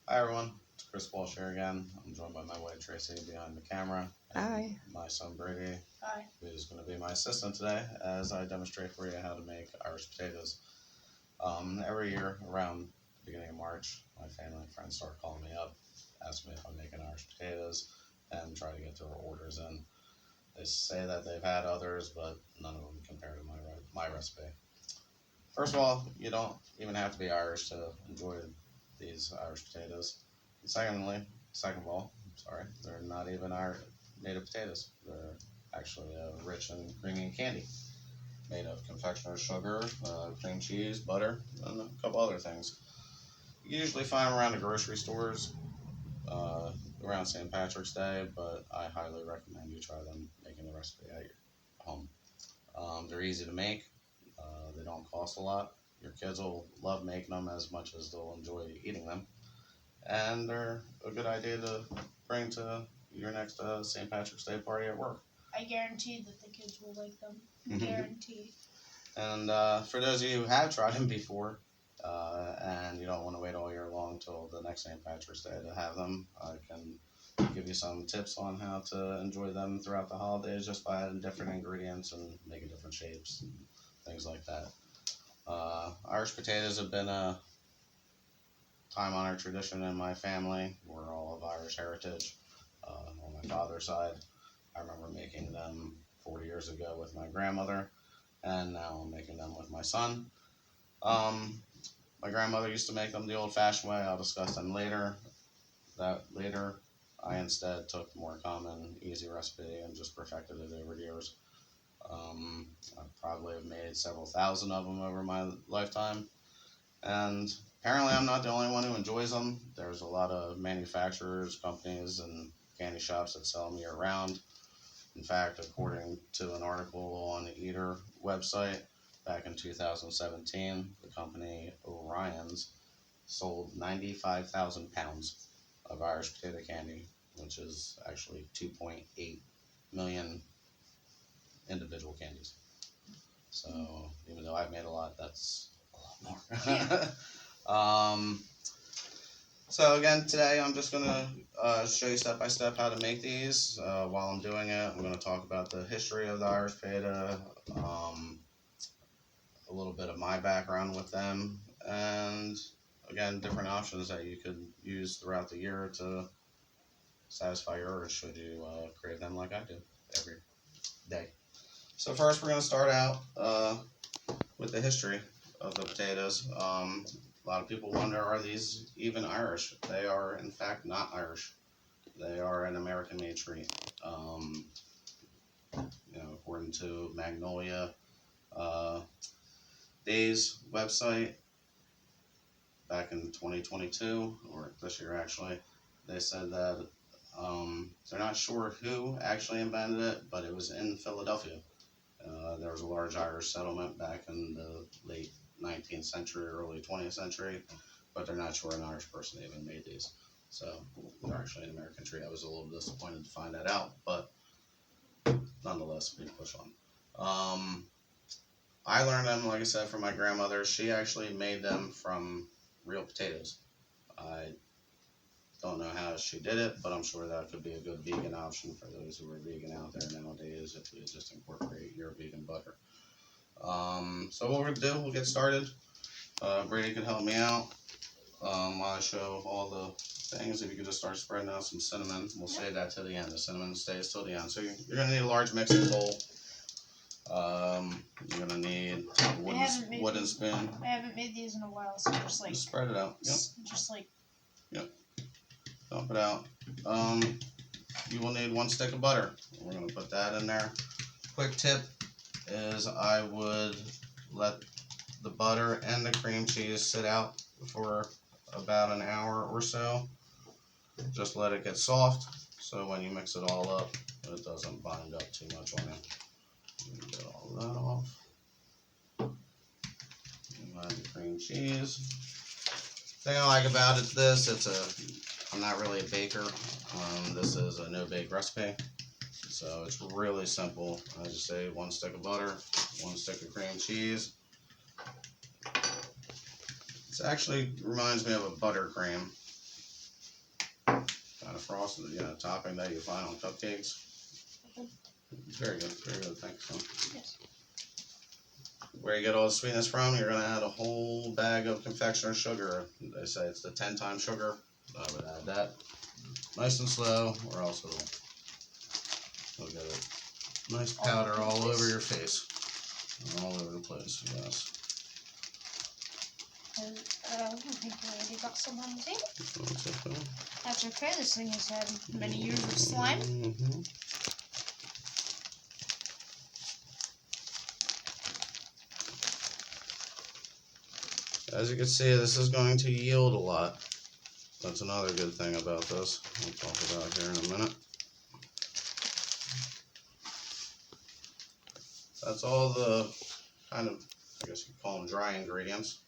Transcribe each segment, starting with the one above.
Hi everyone, it's Chris Walsh here again. I'm joined by my wife Tracy behind the camera and Hi. my son Brady, Hi. who is going to be my assistant today as I demonstrate for you how to make Irish potatoes. Every year around the beginning of March, my family and friends start calling me up, asking me if I'm making Irish potatoes, and try to get their orders in. They say that they've had others, but none of them compare to my recipe. First of all, you don't even have to be Irish to enjoy these Irish potatoes. And second of all, sorry, they're not even our native potatoes. They're actually rich and creamy candy made of confectioner's sugar, cream cheese, butter, and a couple other things. You usually find them around the grocery stores uh, around St. Patrick's Day, but I highly recommend you try them making the recipe at your home. They're easy to make. They don't cost a lot. Your kids will love making them as much as they'll enjoy eating them. And they're a good idea to bring to your next St. Patrick's Day party at work. I guarantee that the kids will like them. Mhm. Guarantee. And for those of you who have tried them before, and you don't want to wait all year long till the next St. Patrick's Day to have them, I can give you some tips on how to enjoy them throughout the holidays just by adding different ingredients and making different shapes and things like that. Irish potatoes have been a time honored tradition in my family. We're all of Irish heritage. On my father's side, I remember making them 40 years ago with my grandmother, and now I'm making them with my son. Um, my grandmother used to make them the old fashioned way. I'll discuss them later. I instead took the more common, easy recipe and just perfected it over the years. I probably have made several thousand of them over my lifetime, and apparently I'm not the only one who enjoys them. There's a lot of manufacturers, companies, and candy shops that sell them year round. In fact, according to an article on the Eater website back in 2017, the company Orion's sold 95,000 pounds of Irish potato candy, which is actually 2.8 million individual candies. So even though I've made a lot, that's a lot more. um, so again, today I'm just gonna show you step by step how to make these. While I'm doing it, I'm gonna talk about the history of the Irish pita, a little bit of my background with them, and again, different options that you could use throughout the year to satisfy your urge should you crave them like I do every day. So first, we're gonna start out with the history of the potatoes. A lot of people wonder, are these even Irish? They are, in fact, not Irish. They are an American-made treat. Um, According to Magnolia uh, Days website back in 2022, or this year actually, they said that they're not sure who actually invented it, but it was in Philadelphia. There was a large Irish settlement back in the late 19th century, early 20th century, but they're not sure an Irish person even made these. So they're actually an American treat. I was a little disappointed to find that out, but nonetheless, we push on. Um, I learned them, like I said, from my grandmother. She actually made them from real potatoes. I don't know how she did it, but I'm sure that could be a good vegan option for those who are vegan out there nowadays if you just incorporate your vegan butter. So what we're gonna do, we'll get started. Brady can help me out while I show all the things. If you could just start spreading out some cinnamon, we'll save that to the end. The cinnamon stays till the end. So you're gonna need a large mixing bowl. You're gonna need a wooden spoon. I haven't made these in a while, so Just spread it out. Yep. just like Yep. Dump it out. You will need 1 stick of butter. We're gonna put that in there. Quick tip is I would let the butter and the cream cheese sit out for about an hour or so. Just let it get soft so when you mix it all up, it doesn't bind up too much on it. Get all that off. Add the cream cheese. Thing I like about it, I'm not really a baker. This is a no-bake recipe. So it's really simple. I just say 1 stick of butter, 1 stick of cream cheese. It actually reminds me of a buttercream. kind of frosted, topping that you find on cupcakes. Very good, thanks. Yes. Where you get all the sweetness from, you're going to add a whole bag of confectioner's sugar. They say it's the 10 times sugar. I would add that nice and slow, or else it'll get a nice powder all over your face. All over the place, yes. I think we already got some on the table. That's okay. That's okay, this thing has had many years of slime. Mm-hmm. As you can see, this is going to yield a lot. That's another good thing about this. We'll talk about here in a minute. That's all the kind of, I guess you could call them dry ingredients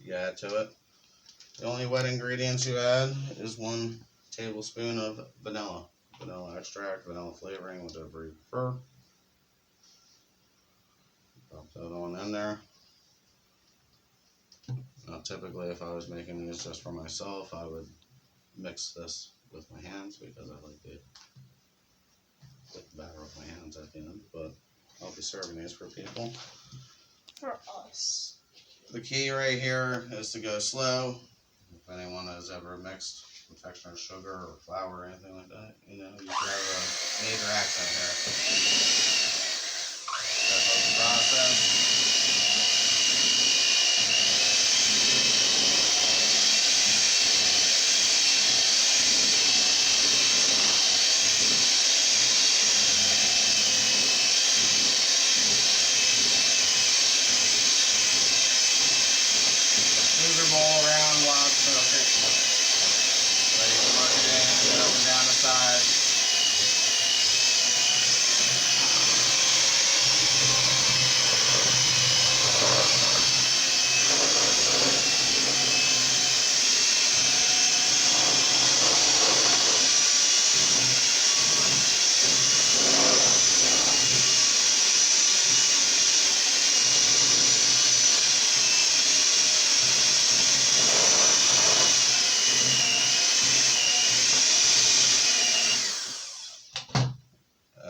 you add to it. The only wet ingredients you add is 1 tablespoon of vanilla extract, vanilla flavoring, whatever you prefer. Drop that on in there. Now, typically, if I was making these just for myself, I would mix this with my hands because I like to get the batter with my hands at the end. But I'll be serving these for people. For us. The key right here is to go slow. If anyone has ever mixed confectioner's sugar or flour or anything like that, you can have a major accent here. That's the process. Move your bowl around while it's cooking. So you can work it in, get up and down the side.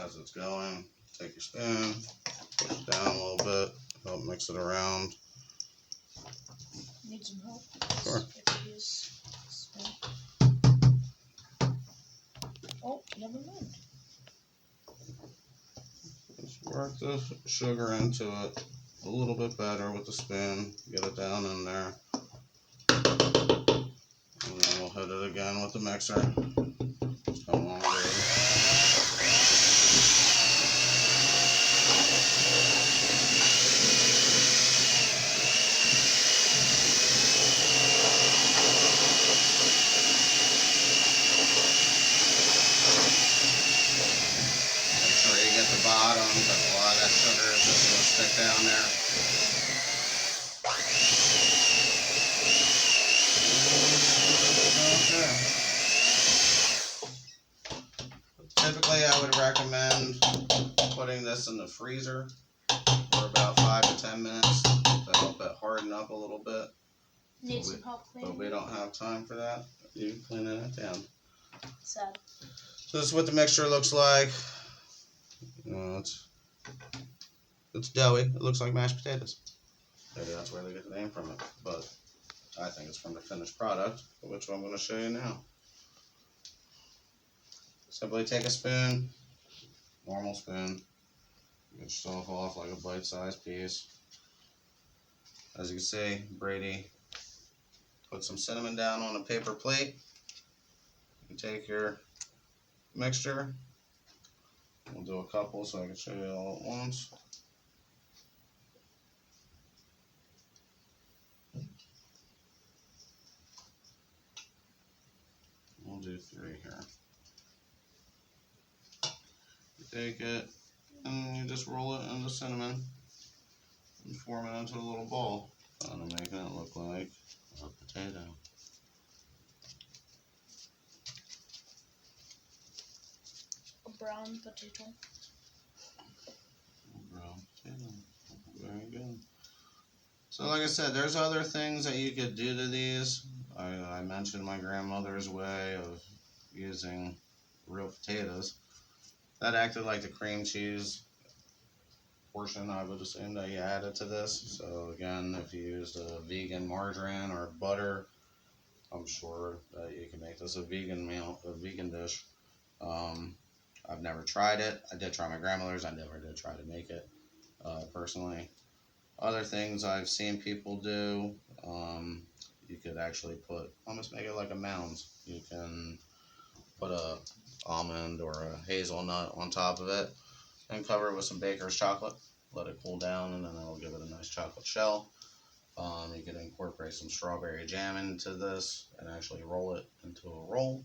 As it's going, take your spoon, push it down a little bit, help mix it around. Need some help? Sure. If you use spoon. Oh, never mind. Just work the sugar into it a little bit better with the spoon, get it down in there. And then we'll hit it again with the mixer. Just come along good. Make sure you get the bottom, because a lot of that sugar is just going to stick down there. Okay. Typically, I would recommend putting this in the freezer for about 5 to 10 minutes to help it harden up a little bit. Need some help But cleaning. we don't have time for that. You can clean it at the end. Sad. So this is what the mixture looks like. It's doughy. It looks like mashed potatoes. Maybe that's where they get the name from it. But I think it's from the finished product, which I'm going to show you now. Simply take a spoon, normal spoon, get yourself off like a bite-sized piece. As you can see, Brady put some cinnamon down on a paper plate. You take your mixture. We'll do a couple so I can show you all at once. We'll do 3 here. You take it and you just roll it in the cinnamon and form it into a little ball. Kind of making it look like a potato. A brown potato. Brown potato. Very good. So like I said, there's other things that you could do to these. I mentioned my grandmother's way of using real potatoes. That acted like the cream cheese portion, I would assume, that you added to this. So again, if you used a vegan margarine or butter, I'm sure that you can make this a vegan meal, a vegan dish. Um, I've never tried it. I did try my grandmother's. I never did try to make it personally. Other things I've seen people do, you could actually almost make it like a mound. You can put a almond or a hazelnut on top of it and cover it with some baker's chocolate. Let it cool down, and then it'll give it a nice chocolate shell. You can incorporate some strawberry jam into this and actually roll it into a roll.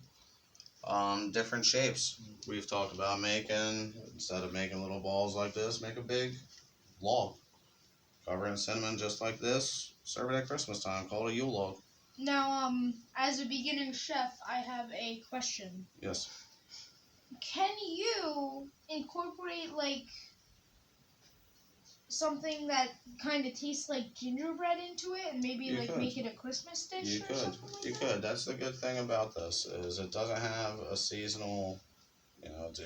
Different shapes. We've talked about making, instead of making little balls like this, make a big log. Cover it in cinnamon just like this. Serve it at Christmas time. Call it a Yule log. Now, as a beginning chef, I have a question. Yes. Can you incorporate, like, something that kind of tastes like gingerbread into it and maybe, You like, could. make it a Christmas dish You or could. something like You that? could. That's the good thing about this is it doesn't have a seasonal, Limit,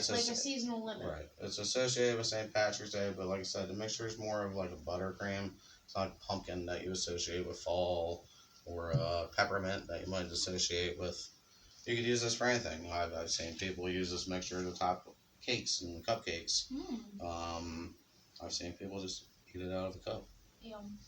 like a seasonal limit. right. It's associated with St. Patrick's Day, but like I said, the mixture is more of like a buttercream. It's not pumpkin that you associate with fall or peppermint that you might associate with. You could use this for anything. I've seen people use this mixture to top cakes and cupcakes. I've seen people just eat it out of a cup. Yum.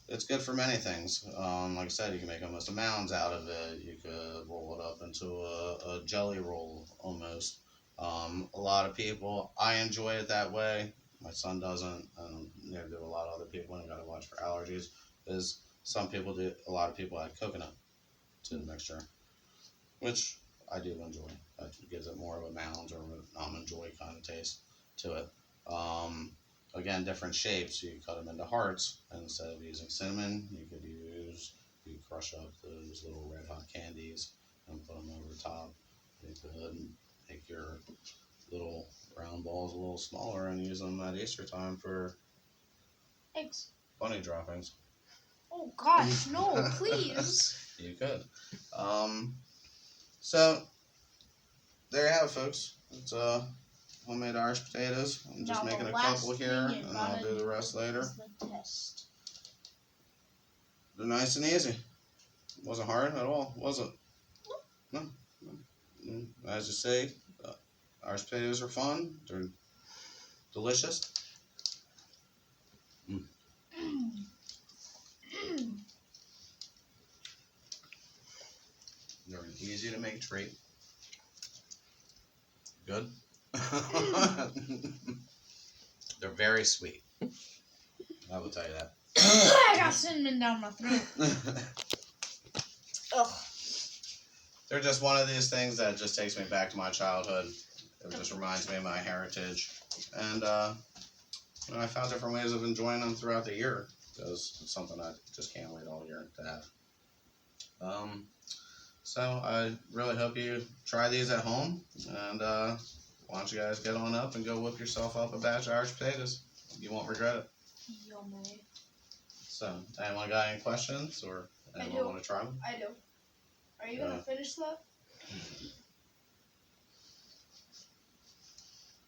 It's good for many things. Like I said, you can make almost a mounds out of it. You could roll it up into a jelly roll almost. A lot of people, I enjoy it that way. My son doesn't, and neither do a lot of other people. And you got to watch for allergies. Is some people do. A lot of people add coconut to the mixture, which I do enjoy. That gives it more of a mounds or an almond joy kind of taste to it. Um, Again, different shapes. You cut them into hearts, and instead of using cinnamon, you crush up those little red hot candies and put them over the top. You could make your little round balls a little smaller and use them at Easter time for Eggs. bunny droppings. Oh gosh, no, please. You could. So there you have it, folks. It's homemade Irish potatoes. I'm just Now, making the a last couple thing here, you and I'll gotta do the rest later. is the test. They're nice and easy. Wasn't hard at all, was it? No. As you say, Irish potatoes are fun. They're delicious. Mm. They're an easy to make treat. Good. They're very sweet. I will tell you that. I got cinnamon down my throat. Ugh. They're just one of these things that just takes me back to my childhood. It just reminds me of my heritage. And I found different ways of enjoying them throughout the year because it's something I just can't wait all year to have. So I really hope you try these at home. And why don't you guys get on up and go whip yourself up a batch of Irish potatoes. You won't regret it. Yummy. So, anyone got any questions or anyone want to try them? I do. Are you gonna finish that?